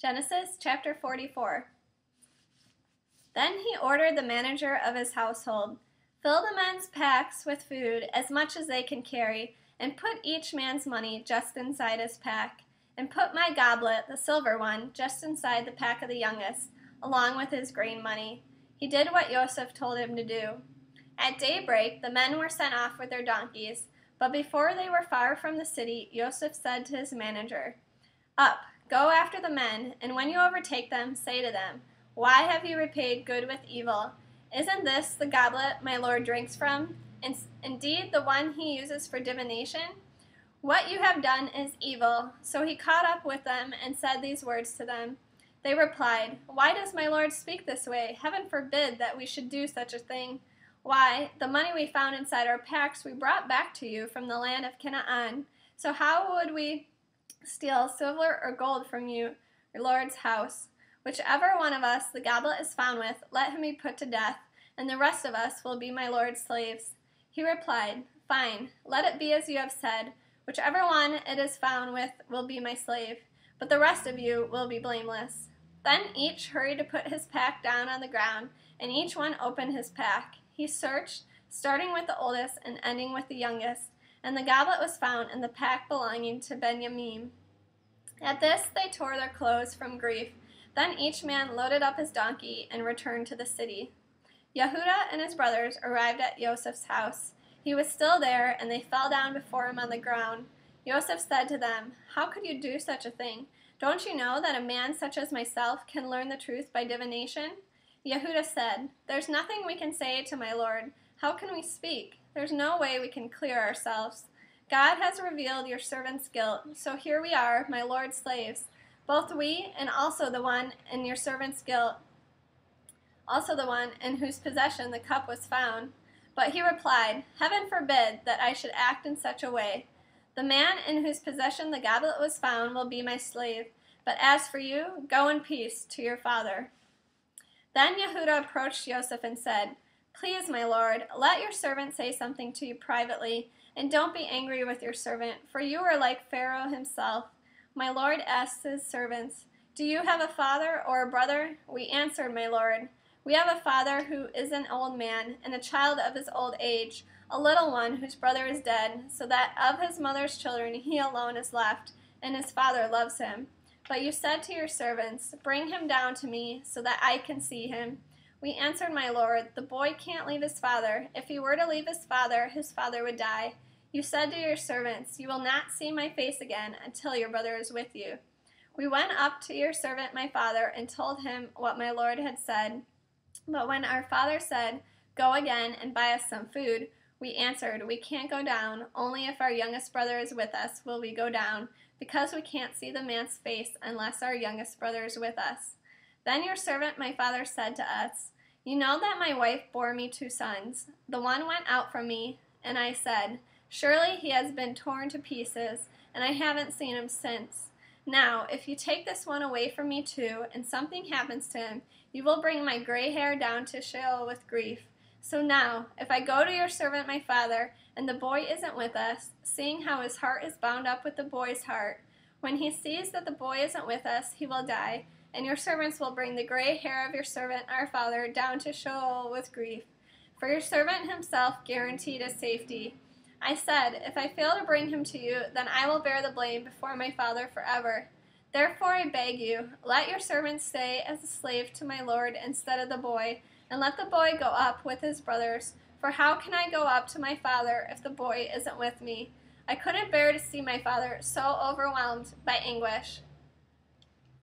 Genesis chapter 44. Then he ordered the manager of his household, "Fill the men's packs with food, as much as they can carry, and put each man's money just inside his pack. And put my goblet, the silver one, just inside the pack of the youngest, along with his grain money." He did what Joseph told him to do. At daybreak, the men were sent off with their donkeys, but before they were far from the city, Joseph said to his manager, "Up, go after the men, and when you overtake them, say to them, 'Why have you repaid good with evil? Isn't this the goblet my Lord drinks from, and indeed the one he uses for divination? What you have done is evil.'" So he caught up with them and said these words to them. They replied, "Why does my Lord speak this way? Heaven forbid that we should do such a thing. Why, the money we found inside our packs we brought back to you from the land of Canaan. So how would we steal silver or gold from you, your Lord's house? Whichever one of us the goblet is found with, let him be put to death, and the rest of us will be my Lord's slaves." He replied, "Fine, let it be as you have said. Whichever one it is found with will be my slave, but the rest of you will be blameless." Then each hurried to put his pack down on the ground, and each one opened his pack. He searched, starting with the oldest and ending with the youngest, and the goblet was found in the pack belonging to Benjamin. At this they tore their clothes from grief. Then each man loaded up his donkey and returned to the city. Yehudah and his brothers arrived at Joseph's house. He was still there, and they fell down before him on the ground. Joseph said to them, "How could you do such a thing? Don't you know that a man such as myself can learn the truth by divination?" Yehudah said, "There's nothing we can say to my Lord. How can we speak? There's no way we can clear ourselves. God has revealed your servant's guilt, so here we are, my Lord's slaves, both we and also the one in your servant's guilt, also the one in whose possession the cup was found." But he replied, "Heaven forbid that I should act in such a way. The man in whose possession the goblet was found will be my slave, but as for you, go in peace to your father." Then Yehudah approached Joseph and said, "Please, my lord, let your servant say something to you privately, and don't be angry with your servant, for you are like Pharaoh himself." My lord asked his servants, "Do you have a father or a brother?" We answered, "My lord, we have a father who is an old man, and a child of his old age, a little one whose brother is dead, so that of his mother's children he alone is left, and his father loves him. But you said to your servants, 'Bring him down to me, so that I can see him.' We answered, my lord, 'The boy can't leave his father. If he were to leave his father would die.' You said to your servants, 'You will not see my face again until your brother is with you.' We went up to your servant my father and told him what my lord had said. But when our father said, 'Go again and buy us some food,' we answered, 'We can't go down. Only if our youngest brother is with us will we go down, because we can't see the man's face unless our youngest brother is with us.' Then your servant my father said to us, 'You know that my wife bore me 2 sons. The one went out from me, and I said, "Surely he has been torn to pieces," and I haven't seen him since. Now, if you take this one away from me too, and something happens to him, you will bring my gray hair down to Sheol with grief. So now, if I go to your servant my father, and the boy isn't with us, seeing how his heart is bound up with the boy's heart, when he sees that the boy isn't with us, he will die, and your servants will bring the gray hair of your servant our father down to Sheol with grief. For your servant himself guaranteed his safety. I said, if I fail to bring him to you, then I will bear the blame before my father forever. Therefore I beg you, let your servant stay as a slave to my lord instead of the boy, and let the boy go up with his brothers. For how can I go up to my father if the boy isn't with me? I couldn't bear to see my father so overwhelmed by anguish.